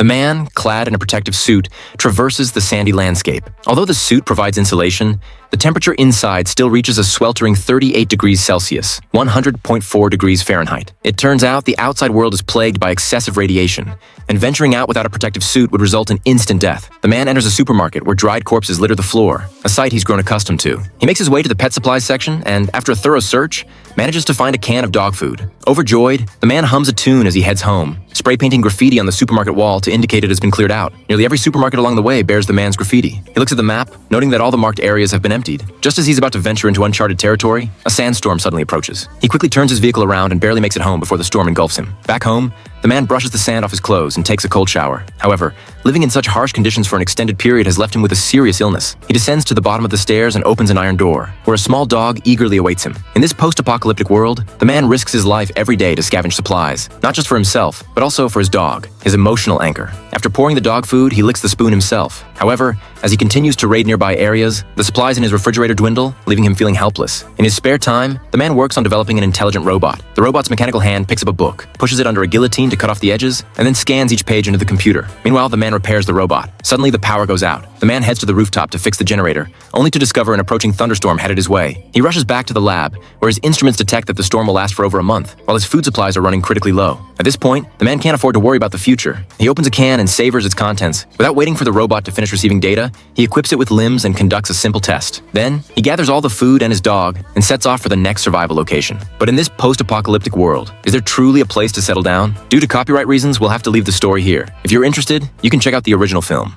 man, clad in a protective suit, traverses the sandy landscape. Although the suit provides insulation, the temperature inside still reaches a sweltering 38 degrees Celsius, 100.4 degrees Fahrenheit. It turns out the outside world is plagued by excessive radiation, and venturing out without a protective suit would result in instant death. The man enters a supermarket where dried corpses litter the floor, a sight he's grown accustomed to. He makes his way to the pet supplies section and, after a thorough search, manages to find a can of dog food. Overjoyed, the man hums a tune as he heads home, spray painting graffiti on the supermarket wall to indicate it has been cleared out. Nearly every supermarket along the way bears the man's graffiti. He looks at the map, noting that all the marked areas have been emptied. Just as he's about to venture into uncharted territory, a sandstorm suddenly approaches. He quickly turns his vehicle around and barely makes it home before the storm engulfs him. Back home, the man brushes the sand off his clothes and takes a cold shower. However, living in such harsh conditions for an extended period has left him with a serious illness. He descends to the bottom of the stairs and opens an iron door, where a small dog eagerly awaits him. In this post-apocalyptic world, the man risks his life every day to scavenge supplies, not just for himself, but also for his dog, his emotional anchor. After pouring the dog food, he licks the spoon himself. However, as he continues to raid nearby areas, the supplies in his refrigerator dwindle, leaving him feeling helpless. In his spare time, the man works on developing an intelligent robot. The robot's mechanical hand picks up a book, pushes it under a guillotine to cut off the edges, and then scans each page into the computer. Meanwhile, the man repairs the robot. Suddenly, the power goes out. The man heads to the rooftop to fix the generator, only to discover an approaching thunderstorm headed his way. He rushes back to the lab, where his instruments detect that the storm will last for over a month, while his food supplies are running critically low. At this point, the man can't afford to worry about the future. He opens a can and savors its contents. Without waiting for the robot to finish receiving data, he equips it with limbs and conducts a simple test. Then, he gathers all the food and his dog and sets off for the next survival location. But in this post-apocalyptic world, is there truly a place to settle down? Due to copyright reasons, we'll have to leave the story here. If you're interested, you can check out the original film.